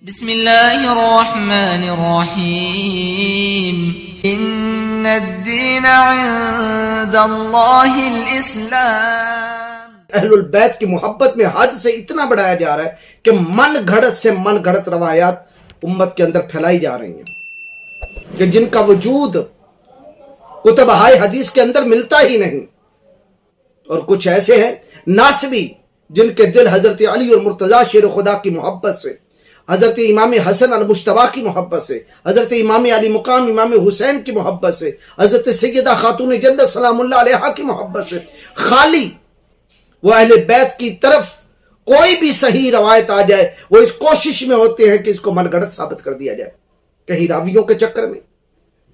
بسم اللہ الرحمن الرحیم ان الدین عند اللہ الاسلام۔ اہل البیت کی محبت میں حد سے اتنا بڑھایا جا رہا ہے کہ من گھڑت سے من گھڑت روایات امت کے اندر پھیلائی جا رہی ہیں کہ جن کا وجود کتب ہائے حدیث کے اندر ملتا ہی نہیں، اور کچھ ایسے ہیں ناسبی جن کے دل حضرت علی اور مرتضی شیر خدا کی محبت سے، حضرت امام حسن المجتبی کی محبت سے، حضرت امام علی مقام امام حسین کی محبت سے، حضرت سیدہ خاتون جنت سلام اللہ علیہا کی محبت سے خالی وہ اہل بیت کی طرف کوئی بھی صحیح روایت آ جائے وہ اس کوشش میں ہوتے ہیں کہ اس کو من گھڑت ثابت کر دیا جائے، کہیں راویوں کے چکر میں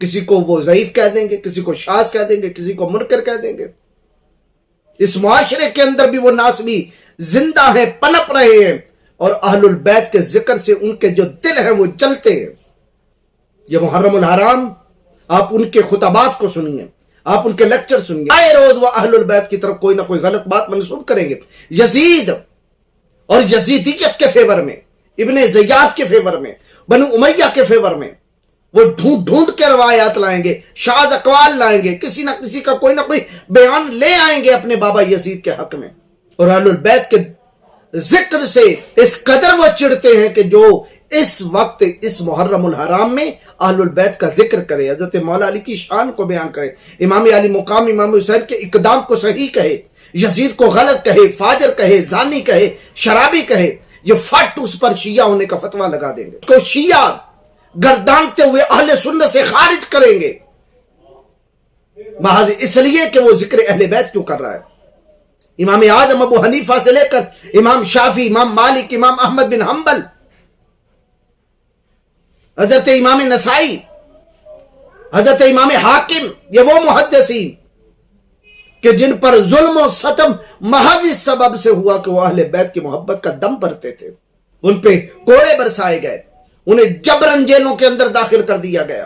کسی کو وہ ضعیف کہہ دیں گے، کسی کو شاذ کہہ دیں گے، کسی کو منکر کہہ دیں گے۔ اس معاشرے کے اندر بھی وہ ناسبی زندہ ہیں، پنپ رہے ہیں، اور اہل البیت کے ذکر سے ان کے جو دل ہیں وہ جلتے ہیں۔ یہ محرم الحرام آپ ان کے خطبات کو سنیے، آپ ان کے لیکچر سنیے، آئے روز وہ اہل البیت کی طرف کوئی نہ کوئی غلط بات منسوب کریں گے، یزید اور یزیدیت کے فیور میں، ابن زیاد کے فیور میں، بنو امیہ کے فیور میں وہ ڈھونڈ ڈھونڈ کے روایات لائیں گے، شاذ اقوال لائیں گے، کسی نہ کسی کا کوئی نہ کوئی بیان لے آئیں گے اپنے بابا یزید کے حق میں، اور اہل البیت کے ذکر سے اس قدر وہ چڑھتے ہیں کہ جو اس وقت اس محرم الحرام میں اہل البیت کا ذکر کرے، حضرت مولا علی کی شان کو بیان کرے، امام علی مقام امام حسین کے اقدام کو صحیح کہے، یزید کو غلط کہے، فاجر کہے، زانی کہے، شرابی کہے، یہ فٹ اس پر شیعہ ہونے کا فتویٰ لگا دیں گے، اس کو شیعہ گردانتے ہوئے اہل سنت سے خارج کریں گے، محض اس لیے کہ وہ ذکر اہل بیت کیوں کر رہا ہے۔ امام اعظم ابو حنیفہ سے لے کر امام شافعی، امام مالک، امام احمد بن حنبل، حضرت امام نسائی، حضرت امام حاکم، یہ وہ محدثین کہ جن پر ظلم و ستم محض اس سبب سے ہوا کہ وہ اہل بیت کی محبت کا دم بھرتے تھے، ان پہ کوڑے برسائے گئے، انہیں جبرن جیلوں کے اندر داخل کر دیا گیا،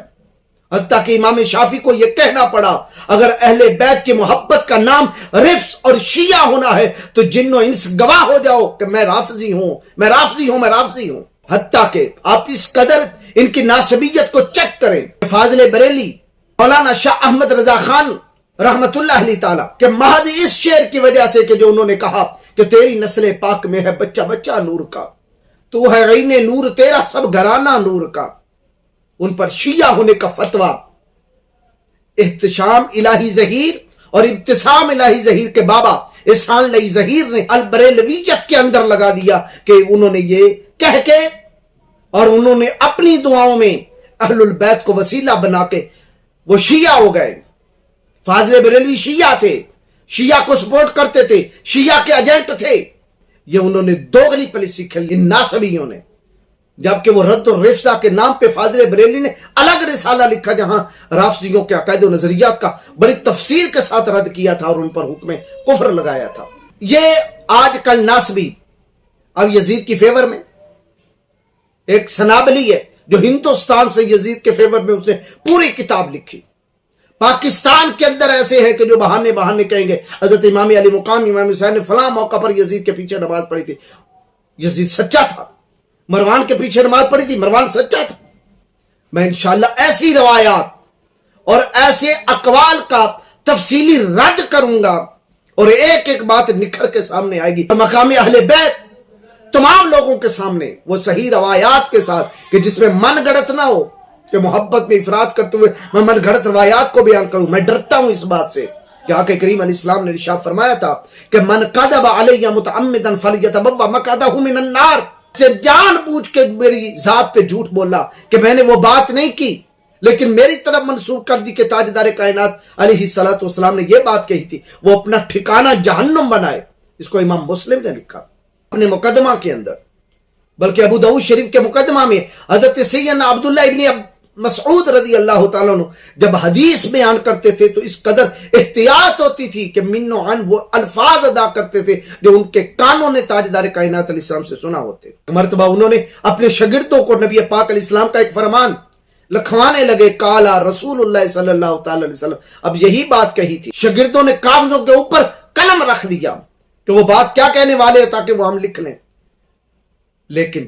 حتیٰ کہ امام شافعی کو یہ کہنا پڑا اگر اہل بیت کی محبت کا نام رفض اور شیعہ ہونا ہے تو جن و انس گواہ ہو جاؤ کہ میں رافضی ہوں، میں رافضی ہوں، میں رافضی ہوں۔ حتیٰ کہ آپ اس قدر ان کی ناسبیت کو چیک کریں، فاضل بریلی مولانا شاہ احمد رضا خان رحمت اللہ علیہ تعالی کہ محض اس شعر کی وجہ سے کہ جو انہوں نے کہا کہ تیری نسل پاک میں ہے بچہ بچہ نور کا، تو ہے عین نور تیرا سب گھرانہ نور کا، ان پر شیعہ ہونے کا فتویٰ احتشام الہی ظہیر اور ابتسام الہی ظہیر کے بابا احسان الہی ظہیر نے البریلویت کے اندر لگا دیا کہ انہوں نے یہ کہہ کے اور انہوں نے اپنی دعاؤں میں اہل البیت کو وسیلہ بنا کے وہ شیعہ ہو گئے۔ فاضل بریلوی شیعہ تھے، شیعہ کو سپورٹ کرتے تھے، شیعہ کے ایجنٹ تھے، یہ انہوں نے دوغلی پالیسی کھیلی ان ناسبیوں نے، جبکہ وہ رد و رفضہ کے نام پہ فاضل بریلی نے الگ رسالہ لکھا جہاں رافضیوں کے عقائد و نظریات کا بڑی تفصیل کے ساتھ رد کیا تھا اور ان پر حکم کفر لگایا تھا۔ یہ آج کل ناسبی اب یزید کی فیور میں، ایک سنابلی ہے جو ہندوستان سے یزید کے فیور میں اس نے پوری کتاب لکھی، پاکستان کے اندر ایسے ہیں کہ جو بہانے بہانے کہیں گے حضرت امام علی مقام امام حسین نے فلاں موقع پر یزید کے پیچھے نماز پڑھی تھی، یزید سچا تھا، مروان کے پیچھے نماز پڑھی تھی، مروان سچا تھا۔ میں انشاءاللہ ایسی روایات اور ایسے اقوال کا تفصیلی رد کروں گا اور ایک ایک بات نکھر کے سامنے آئے گی، مقام اہل بیت تمام لوگوں کے سامنے وہ صحیح روایات کے ساتھ کہ جس میں من گھڑت نہ ہو کہ محبت میں افراد کرتے ہوئے میں من گھڑت روایات کو بیان کروں۔ میں ڈرتا ہوں اس بات سے کہ آقا کریم علیہ السلام نے ارشاد فرمایا تھا کہ من کذب علی متعمدا فلیتبوأ مقعدہ من النار، سے جان بوجھ کے میری ذات پہ جھوٹ بولا کہ میں نے وہ بات نہیں کی لیکن میری طرف منسوخ کر دی کہ تاجدار کائنات علیہ السلام نے یہ بات کہی تھی، وہ اپنا ٹھکانہ جہنم بنائے۔ اس کو امام مسلم نے لکھا اپنے مقدمہ کے اندر، بلکہ ابو داؤد شریف کے مقدمہ میں حضرت سیدنا عبداللہ ابن مسعود رضی اللہ تعالیٰ عنہ جب حدیث بیان کرتے تھے تو اس قدر احتیاط ہوتی تھی کہ من و عن وہ الفاظ ادا کرتے تھے جو ان کے کانوں نے تاجدار کائنات علیہ السلام سے سنا ہوتے۔ مرتبہ انہوں نے اپنے شاگردوں کو نبی پاک علیہ السلام کا ایک فرمان لکھوانے لگے، قالا رسول اللہ صلی اللہ تعالی علیہ وسلم، اب یہی بات کہی تھی، شاگردوں نے کاغذوں کے اوپر قلم رکھ دیا کہ وہ بات کیا کہنے والے ہیں تاکہ وہ ہم لکھ لیں، لیکن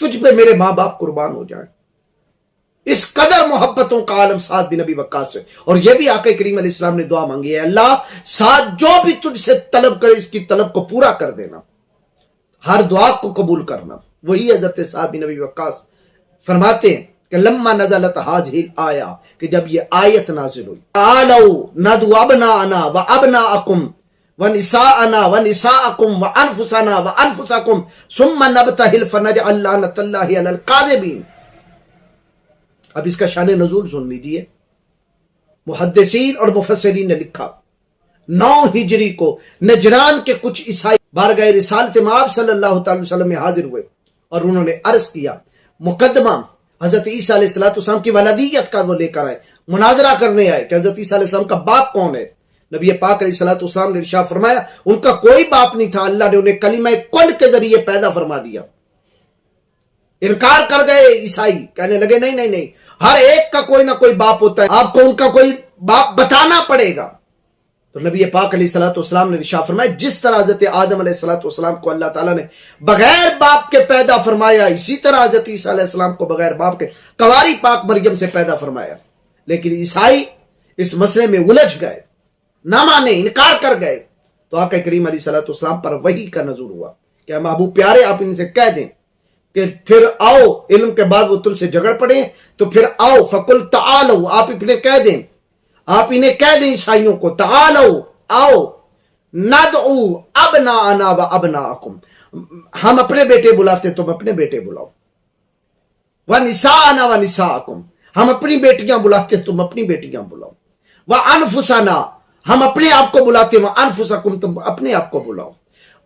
تجھ پہ میرے ماں باپ قربان ہو جائیں. اس قدر محبتوں کا عالم سعد بن ابی وقاص سے. اور یہ بھی آقا کریم علیہ السلام نے دعا مانگی ہے, اللہ سعد جو بھی تجھ سے طلب کرے اس کی طلب کو پورا کر دینا, ہر دعا کو قبول کرنا. وہی حضرت سعد بن ابی وقاص فرماتے ہیں کہ لما نزلت هذه الآیہ, کہ جب یہ آیت نازل ہوئی, آلو ندعو ابناءنا وابناءکم ونساءنا ونساءکم وانفسنا وانفسکم ثم نبتہل فنجعل لعنۃ اللہ علی الکاذبین. اب اس کا شان نزول سن لیجئے. محدثین اور مفسرین نے لکھا 9 ہجری کو نجران کے کچھ عیسائی بارگاہ رسالت مآب صلی اللہ تعالی وسلم میں حاضر ہوئے اور انہوں نے عرض کیا, مقدمہ حضرت عیسیٰ علیہ السلام کی ولادیت کا وہ لے کر آئے, مناظرہ کرنے آئے کہ حضرت عیسیٰ علیہ السلام کا باپ کون ہے. نبی پاک علیہ السلام نے ارشاد فرمایا ان کا کوئی باپ نہیں تھا, اللہ نے انہیں کلمہ کن کے ذریعے پیدا فرما دیا. انکار کر گئے عیسائی, کہنے لگے نہیں نہیں نہیں, ہر ایک کا کوئی نہ کوئی باپ ہوتا ہے, آپ کو ان کا کوئی باپ بتانا پڑے گا. تو نبی پاک علیہ السلام نے ارشاد فرمایا جس طرح حضرت آدم علیہ السلام کو اللہ تعالیٰ نے بغیر باپ کے پیدا فرمایا, اسی طرح حضرت عیسیٰ علیہ السلام کو بغیر باپ کے کنواری پاک مریم سے پیدا فرمایا. لیکن عیسائی اس مسئلے میں الجھ گئے, نہ مانے, انکار کر گئے. تو آقا کریم علیہ السلام پر وحی کا نزول ہوا کہ ہم ابو پیارے آپ ان سے کہہ دیں کہ پھر آؤ, علم کے بعد وہ تم سے جھگڑ پڑے تو پھر آؤ, فقل تعالو, آپ انہیں کہہ دیں, آپ انہیں کہہ دیں عیسائیوں کو, تعالو آؤ, ندعو ابناءنا و ابناءکم, ہم اپنے بیٹے بلاتے تم اپنے بیٹے بلاؤ, ونساءنا و نساءکم, ہم اپنی بیٹیاں بلاتے تم اپنی بیٹیاں بلاؤ, وانفسنا, ہم اپنے آپ کو بلاتے ہیں, وانفسکم, تم اپنے آپ کو بلاؤ.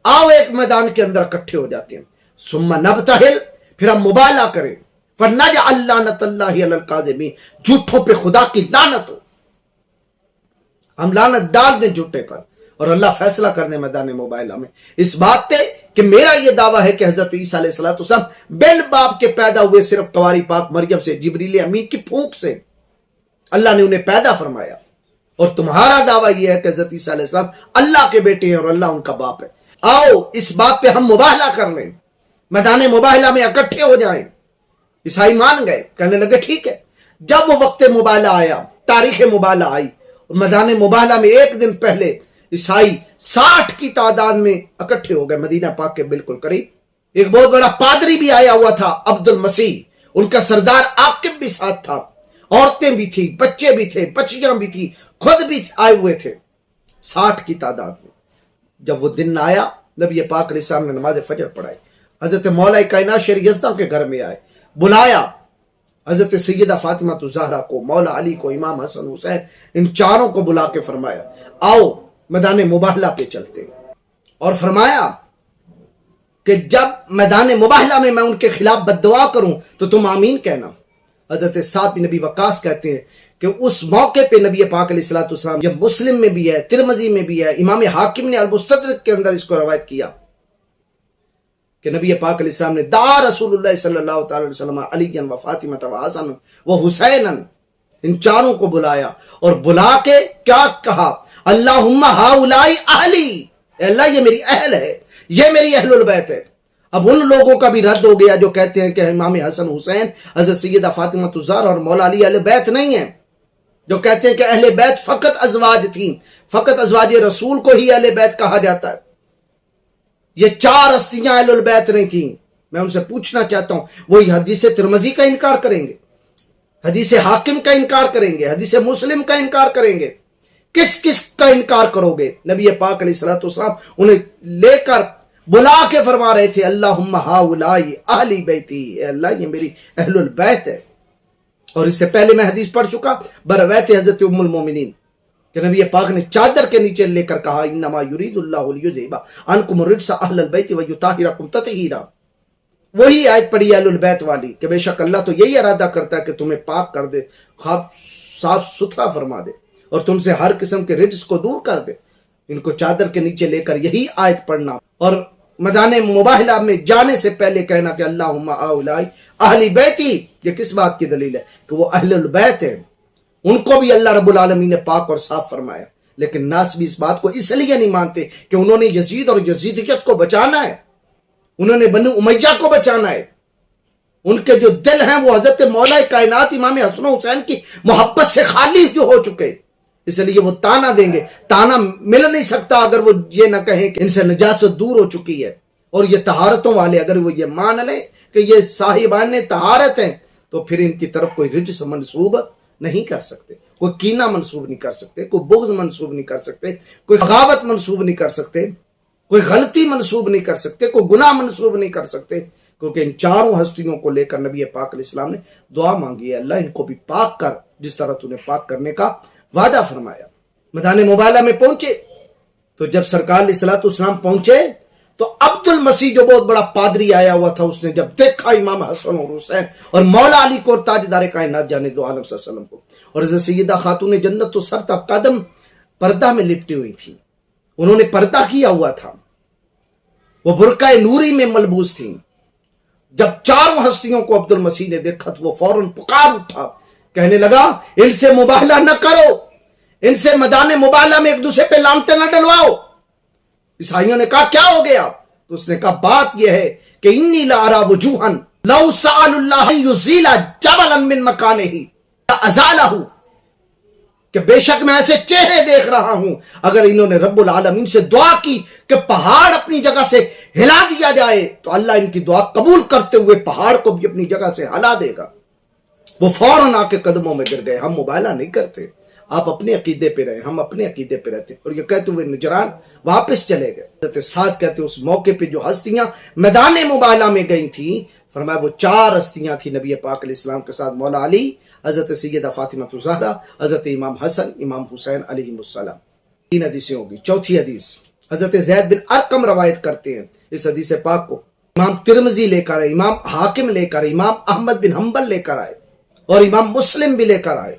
آؤ ایک میدان کے اندر اکٹھے ہو جاتے ہیں. ثم نبتہل, پھر ہم مبالغہ کریں, فنجعل لعنۃ اللہ علی الکاذبین, جھوٹوں پہ خدا کی لعنت ہو, ہم لعنت ڈال دیں جھوٹے پر, اور اللہ فیصلہ کرنے میدان مباہلہ میں اس بات پہ کہ میرا یہ دعویٰ ہے کہ حضرت عیسیٰ علیہ السلام بل باپ کے پیدا ہوئے صرف کنواری پاک مریم سے, جبریل امین کی پھونک سے اللہ نے انہیں پیدا فرمایا, اور تمہارا دعویٰ یہ ہے کہ حضرت عیسیٰ علیہ السلام اللہ کے بیٹے ہیں اور اللہ ان کا باپ ہے. آؤ اس بات پہ ہم مباہلہ کر لیں, میدان مباہلہ میں اکٹھے ہو جائیں. عیسائی مان گئے, کہنے لگے ٹھیک ہے. جب وہ وقت مباہلہ آیا, تاریخ مباہلہ آئی, میدان مباہلہ میں ایک دن پہلے عیسائی 60 کی تعداد میں اکٹھے ہو گئے مدینہ پاک کے بالکل قریب. ایک بہت بڑا پادری بھی آیا ہوا تھا, عبد المسیح, ان کا سردار عاقب بھی ساتھ تھا, عورتیں بھی تھی, بچے بھی تھے, بچیاں بھی تھی, خود بھی آئے ہوئے تھے 60 کی تعداد میں. جب وہ دن آیا, نبی پاک علیہ السلام نے نماز فجر پڑھائی, حضرت مولا کائنات شیر یزداں کے گھر میں آئے, بلایا حضرت سیدہ فاطمہ الزہرا کو, مولا علی کو, امام حسن حسین, ان چاروں کو بلا کے فرمایا آؤ میدان مباہلہ پہ چلتے, اور فرمایا کہ جب میدان مباہلہ میں میں ان کے خلاف بد دعا کروں تو تم آمین کہنا. حضرت سعد بن نبی وقاص کہتے ہیں کہ اس موقع پہ نبی پاک علیہ السلام, یہ مسلم میں بھی ہے, ترمذی میں بھی ہے, امام حاکم نے المستدرک کے اندر اس کو روایت کیا کہ نبی پاک علیہ السلام نے دعا رسول اللہ صلی اللہ تعالی وسلم علی و فاطمہ و حسن و حسین, ان چاروں کو بلایا, اور بلا کے کیا کہا, اللہم ہاؤلائی اہلی, اے اللہ یہ میری اہل ہے, یہ میری اہل البیت ہے. اب ان لوگوں کا بھی رد ہو گیا جو کہتے ہیں کہ امام حسن حسین, حضرت سیدہ فاطمہ الزہرا اور مولا علی اہل بیت نہیں ہیں, جو کہتے ہیں کہ اہل بیت فقط ازواج تھیں, فقط ازواج رسول کو ہی اہل بیت کہا جاتا ہے, یہ 4 ہستیاں اہل البیت نہیں تھیں. میں ان سے پوچھنا چاہتا ہوں, وہی حدیث ترمذی کا انکار کریں گے, حدیث حاکم کا انکار کریں گے, حدیث مسلم کا انکار کریں گے, کس کس کا انکار کرو گے؟ نبی پاک علیہ السلام انہیں لے کر بلا کے فرما رہے تھے اللہم ہاؤلائی اہلی بیتی, اے اللہ یہ میری اہل البیت ہے. اور اس سے پہلے میں حدیث پڑھ چکا بروایت حضرت ام المومنین کہ نبی پاک نے چادر کے نیچے لے کر کہا انما یرید اللہ لیذھب عنکم الرجس اہل البیت ویطہرکم تطہیرا. وہی آیت پڑھی اہل البیت والی کہ بے شک اللہ تو یہی ارادہ کرتا ہے کہ تمہیں پاک کر دے, صاف ستھرا فرما دے, اور تم سے ہر قسم کے رجس کو دور کر دے. ان کو چادر کے نیچے لے کر یہی آیت پڑھنا اور میدان مباہلہ میں جانے سے پہلے کہنا کہ اللہم ہاؤلائی اہلی بیتی, یہ کس بات کی دلیل ہے کہ وہ اہل البیت ہیں, ان کو بھی اللہ رب العالمین نے پاک اور صاف فرمایا. لیکن ناس بھی اس بات کو اس لیے نہیں مانتے کہ انہوں نے یزید اور یزیدیت کو بچانا ہے, انہوں نے بنو امیہ کو بچانا ہے, ان کے جو دل ہیں وہ حضرت مولا کائنات امام حسن و حسین کی محبت سے خالی ہو چکے، اس لیے وہ تانا دیں گے، تانا مل نہیں سکتا اگر وہ یہ نہ کہیں کہ ان سے نجاست دور ہو چکی ہے۔ اور یہ طہارتوں والے اگر وہ یہ مان لیں کہ یہ صاحبان طہارت ہیں تو پھر ان کی طرف کوئی رجس منسوب نہیں کر سکتے، کوئی کینہ منسوب نہیں کر سکتے، کوئی بغض منسوب نہیں کر سکتے، کوئی بغاوت منسوب نہیں کر سکتے، کوئی غلطی منسوب نہیں کر سکتے، کوئی گناہ منسوب نہیں کر سکتے، کیونکہ ان چاروں ہستیوں کو لے کر نبی پاک علیہ السلام نے دعا مانگی ہے، اللہ ان کو بھی پاک کر جس طرح تو نے پاک کرنے کا وعدہ فرمایا۔ میدان مبالہ میں پہنچے تو جب سرکار علیہ الصلوۃ والسلام پہنچے تو عبد المسیح جو بہت بڑا پادری آیا ہوا تھا، اس نے جب دیکھا امام حسن اور حسین اور مولا علی کو اور تاجدار کائنات جانے دو عالم صلی اللہ علیہ وسلم کو، اور حضرت سیدہ خاتون جنت تو سر تا قدم پردہ میں لپٹی ہوئی تھی، انہوں نے پردہ کیا ہوا تھا، وہ برقع نوری میں ملبوس تھیں۔ جب چاروں ہستیوں کو عبد المسیح نے دیکھا تو وہ فوراً پکار اٹھا، کہنے لگا ان سے مباہلہ نہ کرو، ان سے میدان مباہلہ میں ایک دوسرے پہ لانتے نہ ڈلواؤ۔ عیسائیوں نے کہا کیا ہو گیا؟ تو اس نے کہا بات یہ ہے کہ انی لارا وجوہن لو سأل اللہ یزیل جبلا من مکانہ ازالہ، کہ بے شک میں ایسے چہرے دیکھ رہا ہوں اگر انہوں نے رب العالمین سے دعا کی کہ پہاڑ اپنی جگہ سے ہلا دیا جائے تو اللہ ان کی دعا قبول کرتے ہوئے پہاڑ کو بھی اپنی جگہ سے ہلا دے گا۔ وہ فوراً آ کے قدموں میں گر گئے، ہم مباہلہ نہیں کرتے، آپ اپنے عقیدے پہ رہے، ہم اپنے عقیدے پہ رہتے، اور یہ کہتے ہوئے نجران واپس چلے گئے۔ حضرت سعد کہتے اس موقع پہ جو ہستیاں میدان مباہلہ میں گئی تھیں، فرمایا وہ 4 ہستیاں تھیں نبی پاک علیہ السلام کے ساتھ، مولا علی، حضرت سیدہ فاطمہ الزہرا، حضرت امام حسن، امام حسین علیہ السلام۔ 3 حدیثیں ہوگی۔ چوتھی حدیث حضرت زید بن ارقم روایت کرتے ہیں، اس حدیث پاک کو امام ترمذی لے کر آئے، امام حاکم لے کر آئے، امام احمد بن حنبل لے کر آئے، اور امام مسلم بھی لے کر آئے۔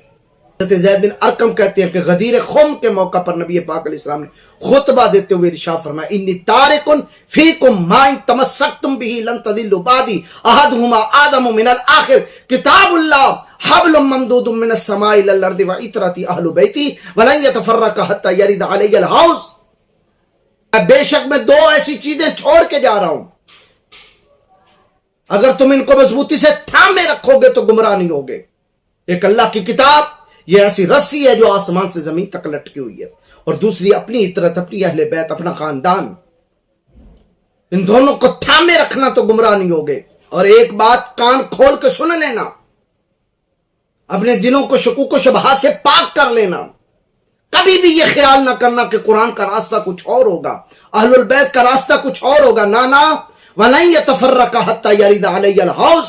حضرت زید بن ارقم کہتے ہیں کہ غدیر خم کے موقع پر نبی پاک علیہ السلام نے خطبہ دیتے ہوئے ارشاد فرمایا انی تارکن فیکم ما ان تمسکتم به لن تضلوا بعدی احدہما آدم من الآخر کتاب اللہ حبل ممدود من السماء الى الارض وعطرتی اہل بیتی ولن يتفرق حتى يرد علی الحوض۔ بے شک میں 2 ایسی چیزیں چھوڑ کے جا رہا ہوں، اگر تم ان کو مضبوطی سے تھامے رکھو گے تو گمراہ نہیں ہوگے۔ ایک اللہ کی کتاب، یہ ایسی رسی ہے جو آسمان سے زمین تک لٹکی ہوئی ہے، اور دوسری اپنی عطرت، اپنی اہل بیت، اپنا خاندان، ان دونوں کو تھامے رکھنا تو گمراہ نہیں ہوگے۔ اور ایک بات کان کھول کے سن لینا، اپنے دلوں کو شکوک و شبہات سے پاک کر لینا، کبھی بھی یہ خیال نہ کرنا کہ قرآن کا راستہ کچھ اور ہوگا، اہل البیت کا راستہ کچھ اور ہوگا، نانا وَلَن يَتَفَرَّقَ حَتَّى يَرِدَ عَلَيَّ الْحَوْض،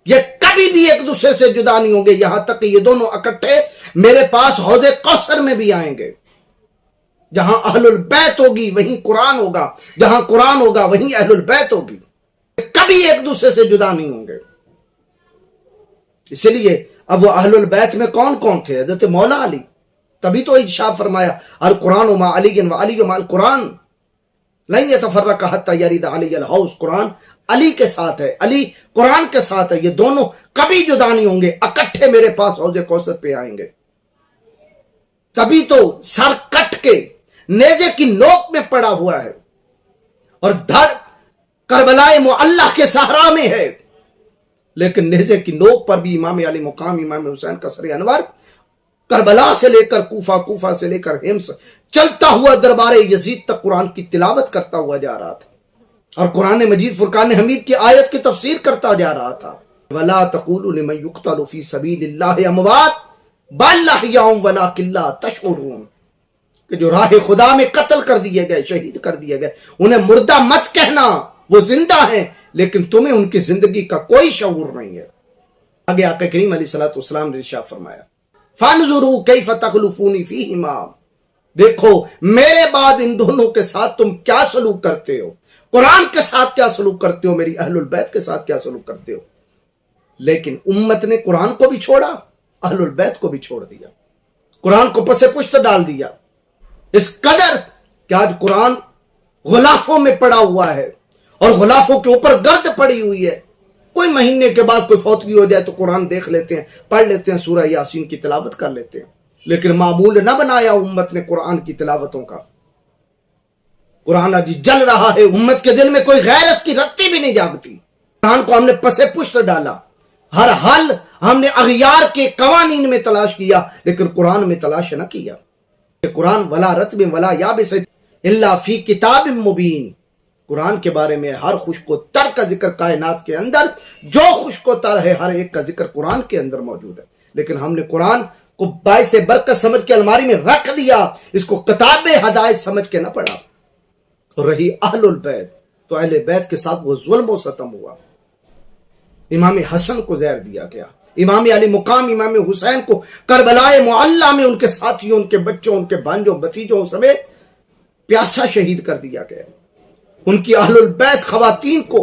یہ کبھی بھی ایک دوسرے سے جدا نہیں ہوں گے یہاں تک کہ یہ دونوں اکٹھے میرے پاس حوض کوثر میں بھی آئیں گے۔ جہاں اہل البیت ہوگی وہیں قرآن ہوگا، جہاں قرآن ہوگا وہیں اہل البیت ہوگی، کبھی ایک دوسرے سے جدا نہیں ہوں گے۔ اس لیے اب وہ اہل البیت میں کون کون تھے؟ حضرت مولا علی، تبھی تو ارشاد فرمایا القرآن مع علی وعلی مع القرآن لن يتفرق حتى يرد علی الحوض، قرآن علی کے ساتھ ہے، علی قرآن کے ساتھ ہے، یہ دونوں کبھی جدا نہیں ہوں گے، اکٹھے میرے پاس حوض کوثر پہ آئیں گے۔ تبھی تو سر کٹ کے نیزے کی نوک میں پڑا ہوا ہے اور دھڑ کربلائے معلہ کے صحرا میں ہے، لیکن نیزے کی نوک پر بھی امام علی مقام امام حسین کا سر انور کربلا سے لے کر کوفہ، کوفہ سے لے کر حمص چلتا ہوا دربار یزید تک قرآن کی تلاوت کرتا ہوا جا رہا تھا، اور قرآن مجید فرقان حمید کی آیت کی تفسیر کرتا جا رہا تھا۔ وَلَا تَقُولُوا لِمَن يُقْتَلُ فِي سَبِيلِ اللَّهِ أَمْوَاتٌ بَلْ أَحْيَاءٌ وَلَٰكِن لَّا تَشْعُرُونَ، کہ جو راہ خدا میں قتل کر دیے گئے، شہید کر دیے گئے، انہیں مردہ مت کہنا، وہ زندہ ہیں، لیکن تمہیں ان کی زندگی کا کوئی شعور نہیں ہے۔ آگے آقا کریم علیہ الصلوۃ والسلام نے ارشاد فرمایا فَانظُرُوا كَيْفَ تَخْلُفُونِ فِيهِمَا، دیکھو میرے بعد ان دونوں کے ساتھ تم کیا سلوک کرتے ہو، قرآن کے ساتھ کیا سلوک کرتے ہو، میری اہل البیت کے ساتھ کیا سلوک کرتے ہو۔ لیکن امت نے قرآن کو بھی چھوڑا، اہل البیت کو بھی چھوڑ دیا، قرآن کو پس پشت ڈال دیا، اس قدر کہ آج قرآن غلافوں میں پڑا ہوا ہے اور غلافوں کے اوپر گرد پڑی ہوئی ہے۔ کوئی مہینے کے بعد کوئی فوتگی ہو جائے تو قرآن دیکھ لیتے ہیں، پڑھ لیتے ہیں، سورہ یاسین کی تلاوت کر لیتے ہیں، لیکن معمول نہ بنایا امت نے قرآن کی تلاوتوں کا۔ قرآن آج جل رہا ہے، امت کے دل میں کوئی غیرت کی رتی بھی نہیں جاگتی، قرآن کو ہم نے پس پشت ڈالا، ہر حل ہم نے اغیار کے قوانین میں تلاش کیا لیکن قرآن میں تلاش نہ کیا کہ قرآن ولا رتب ولا یابس الا فی کتاب مبین، قرآن کے بارے میں ہر خشک و تر کا ذکر کائنات کے اندر، جو خشک و تر ہے ہر ایک کا ذکر قرآن کے اندر موجود ہے، لیکن ہم نے قرآن کو باعث برکت سمجھ کے الماری میں رکھ دیا، اس کو کتاب ہدایت سمجھ کے نہ پڑھا۔ اور رہی اہل البیت، تو اہل بیت کے ساتھ وہ ظلم و ستم ہوا، امام حسن کو زہر دیا گیا، امام علی مقام امام حسین کو کربلائے معلی میں ان کے ساتھیوں، ان کے بچوں، ان کے بھانجوں بھتیجوں سمیت پیاسا شہید کر دیا گیا۔ ان کی اہل البیت خواتین کو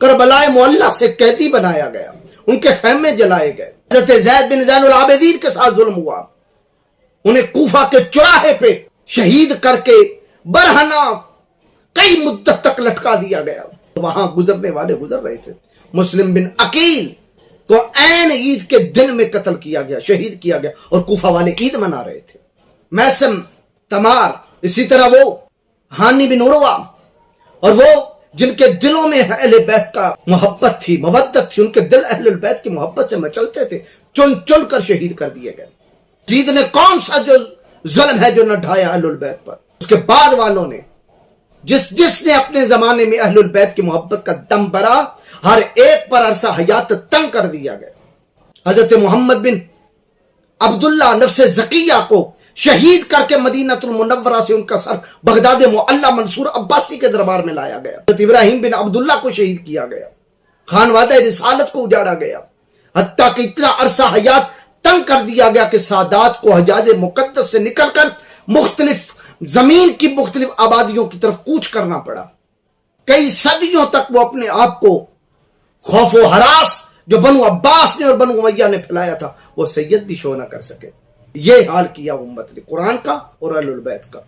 کربلائے معلی سے قیدی بنایا گیا، ان کے خیمے جلائے گئے۔ حضرت زید بن زین العابدین کے ساتھ ظلم ہوا، انہیں کوفہ کے چوراہے پہ شہید کر کے برہنہ کئی مدت تک لٹکا دیا گیا۔ وہاں گزرنے والے گزر رہے تھے، مسلم بن عقیل کو عین عید کے دن میں قتل کیا گیا، شہید کیا گیا، اور کوفہ والے عید منا رہے تھے۔ میسم تمار، اسی طرح وہ ہانی بن عروہ، اور وہ جن کے دلوں میں اہل بیت کا محبت تھی، مودت تھی، ان کے دل اہل البیت کی محبت سے مچلتے تھے، چن چن کر شہید کر دیے گئے۔ یزید نے کون سا جو ظلم ہے جو نہ ڈھایا اہل البیت پر؟ اس کے بعد والوں نے جس نے اپنے زمانے میں اہل البیت کی محبت کا دم بھرا، ہر ایک پر عرصہ حیات تنگ کر دیا گیا۔ حضرت محمد بن عبداللہ نفس زکیہ کو شہید کر کے مدینہ المنورہ سے ان کا سر بغداد معلی منصور عباسی کے دربار میں لایا گیا۔ حضرت ابراہیم بن عبداللہ کو شہید کیا گیا، خانوادہ رسالت کو اجاڑا گیا، حتیٰ کہ اتنا عرصہ حیات تنگ کر دیا گیا کہ سادات کو حجاز مقدس سے نکل کر مختلف زمین کی مختلف آبادیوں کی طرف کوچ کرنا پڑا۔ کئی صدیوں تک وہ اپنے آپ کو خوف و ہراس جو بنو عباس نے اور بنو امیہ نے پھیلایا تھا وہ سید بھی شو نہ کر سکے۔ یہ حال کیا امت نے قرآن کا اور اہل البیت کا۔